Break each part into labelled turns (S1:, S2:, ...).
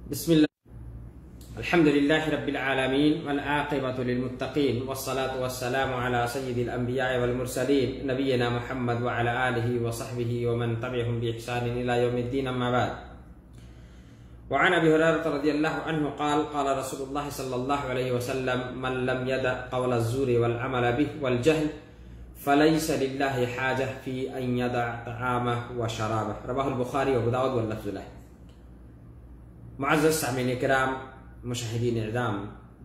S1: بسم الله الحمد لله رب العالمين والعاقبة للمتقين والصلاة والسلام على سيد الأنبياء والمرسلين نبينا محمد وعلى آله وصحبه ومن تبعهم بإحسان إلى يوم الدين أما بعد. وعن أبي هريرة رضي الله عنه قال قال رسول الله صلى الله عليه وسلم من لم يدع قول الزور والعمل به والجهل فليس لله حاجة في أن يدع طعامه وشرابه. رواه البخاري وأبو داود واللفظ له. معزز سامعین کرام، مشاہدین اعظام،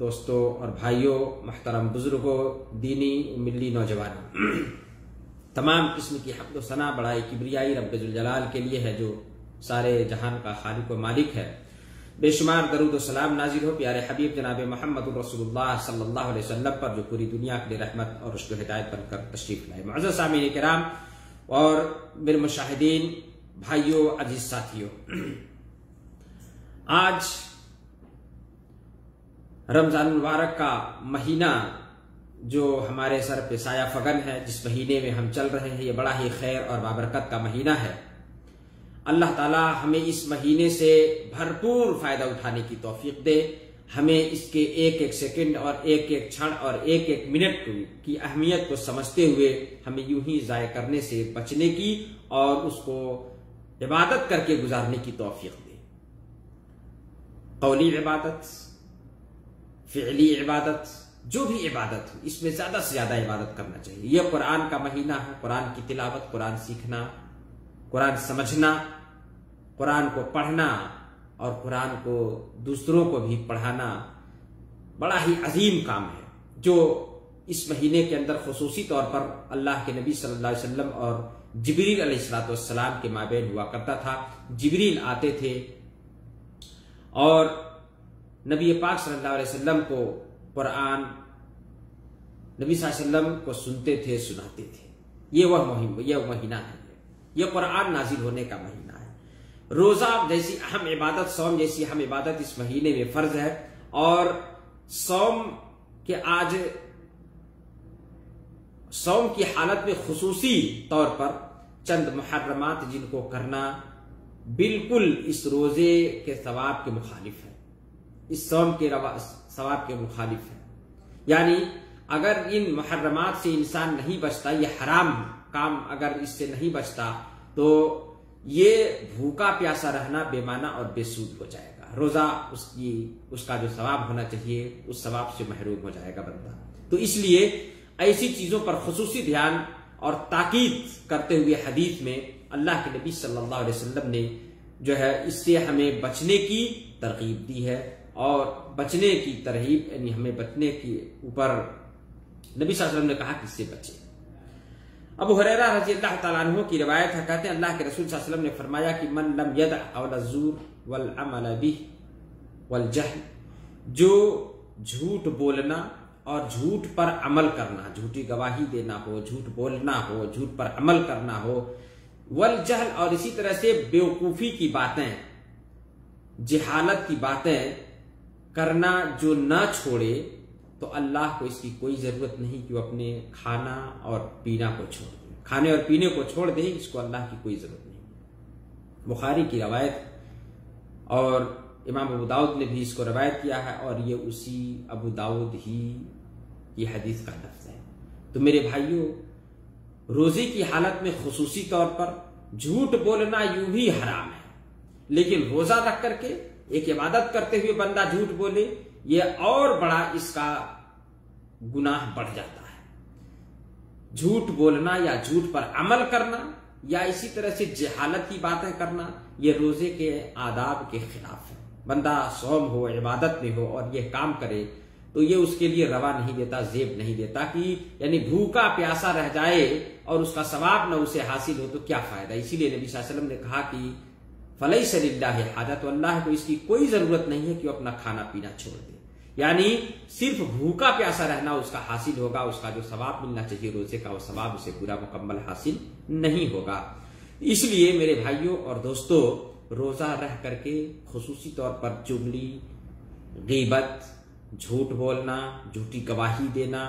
S1: دوستوں اور بھائیوں، محترم بزرگوں، دینی ملی نوجوانوں، تمام قسم کی حمد و ثنا بڑائی کبریائی رب ذوالجلال کے لیے ہے جو سارے جہان کا خالق و مالک ہے. بے شمار درود و سلام نازل ہو پیارے حبیب جناب محمد رسول اللہ صلی اللہ علیہ وسلم پر جو پوری دنیا کے لیے رحمت اور رشد و ہدایت بن کر تشریف لائے. معزز سامعین کرام اور میرے مشاہدین بھائیوں، عزیز ساتھیوں، آج رمضان المبارک کا مہینہ جو ہمارے سر پہ سایہ فگن ہے، جس مہینے میں ہم چل رہے ہیں، یہ بڑا ہی خیر اور بابرکت کا مہینہ ہے. اللہ تعالی ہمیں اس مہینے سے بھرپور فائدہ اٹھانے کی توفیق دے. ہمیں اس کے ایک ایک سیکنڈ اور ایک ایک چھڑ اور ایک ایک منٹ کی اہمیت کو سمجھتے ہوئے ہمیں یوں ہی ضائع کرنے سے بچنے کی اور اس کو عبادت کر کے گزارنے کی توفیق دے. قولی عبادت، فعلی عبادت، جو بھی عبادت ہو، اس میں زیادہ سے زیادہ عبادت کرنا چاہیے. یہ قرآن کا مہینہ ہے. قرآن کی تلاوت، قرآن سیکھنا، قرآن سمجھنا، قرآن کو پڑھنا اور قرآن کو دوسروں کو بھی پڑھانا بڑا ہی عظیم کام ہے، جو اس مہینے کے اندر خصوصی طور پر اللہ کے نبی صلی اللہ علیہ وسلم اور جبریل علیہ السلام کے مابین ہوا کرتا تھا. جبریل آتے تھے اور نبی پاک صلی اللہ علیہ وسلم کو قرآن نبی صلی اللہ علیہ وسلم کو سنتے تھے، سناتے تھے. یہ مہینہ ہے، یہ قرآن نازل ہونے کا مہینہ ہے. روزہ جیسی اہم عبادت، صوم جیسی اہم عبادت اس مہینے میں فرض ہے. اور صوم کی حالت میں خصوصی طور پر چند محرمات جن کو کرنا بالکل اس روزے کے ثواب کے مخالف ہے، اس صوم کے ثواب کے مخالف ہے. یعنی اگر ان محرمات سے انسان نہیں بچتا، یہ حرام کام اگر اس سے نہیں بچتا، تو یہ بھوکا پیاسا رہنا بے معنی اور بے سود ہو جائے گا. روزہ اس کا جو ثواب ہونا چاہیے اس ثواب سے محروم ہو جائے گا بندہ. تو اس لیے ایسی چیزوں پر خصوصی دھیان اور تاکید کرتے ہوئے حدیث میں اللہ کے نبی صلی اللہ علیہ وسلم نے جو ہے اس سے ہمیں بچنے کی ترغیب دی ہے. اور بچنے کی ترغیب یعنی ہمیں بچنے کے اوپر نبی صلی اللہ علیہ وسلم نے کہا کہ اس سے بچے. ابو ہریرہ رضی اللہ تعالیٰ عنہ کی روایت ہے، کہتے ہیں اللہ کے رسول صلی اللہ علیہ وسلم نے فرمایا کہ من لم يدع قول الزور والعمل به والجهل، جو جھوٹ بولنا اور جھوٹ پر عمل کرنا، جھوٹی گواہی دینا ہو، جھوٹ بولنا ہو، جھوٹ پر عمل کرنا ہو، والجہل اور اسی طرح سے بیوقوفی کی باتیں، جہالت کی باتیں کرنا جو نہ چھوڑے، تو اللہ کو اس کی کوئی ضرورت نہیں کہ وہ اپنے کھانا اور پینا کو چھوڑ دے. کھانے اور پینے کو چھوڑ دے، اس کو اللہ کی کوئی ضرورت نہیں. بخاری کی روایت اور امام ابو داؤد نے بھی اس کو روایت کیا ہے، اور یہ اسی ابو داؤد ہی کی حدیث کا لفظ ہے. تو میرے بھائیوں، روزے کی حالت میں خصوصی طور پر جھوٹ بولنا یوں ہی حرام ہے، لیکن روزہ رکھ کر کے ایک عبادت کرتے ہوئے بندہ جھوٹ بولے، یہ اور بڑا اس کا گناہ بڑھ جاتا ہے. جھوٹ بولنا یا جھوٹ پر عمل کرنا یا اسی طرح سے جہالت کی باتیں کرنا، یہ روزے کے آداب کے خلاف ہے. بندہ صوم ہو، عبادت میں ہو اور یہ کام کرے تو یہ اس کے لیے روا نہیں دیتا، زیب نہیں دیتا. کہ یعنی بھوکا پیاسا رہ جائے اور اس کا ثواب نہ اسے حاصل ہو تو کیا فائدہ. اسی لیے نبی صلی اللہ علیہ وسلم نے کہا کہ فلیس للہ حاجۃ، تو اللہ کو اس کی کوئی ضرورت نہیں ہے کہ وہ اپنا کھانا پینا چھوڑ دے. یعنی صرف بھوکا پیاسا رہنا اس کا حاصل ہوگا، اس کا جو ثواب ملنا چاہیے روزے کا، وہ ثواب اسے پورا مکمل حاصل نہیں ہوگا. اس لیے میرے بھائیوں اور دوستوں، روزہ رہ کر کے خصوصی طور پر چغلی، غیبت، جھوٹ بولنا، جھوٹی گواہی دینا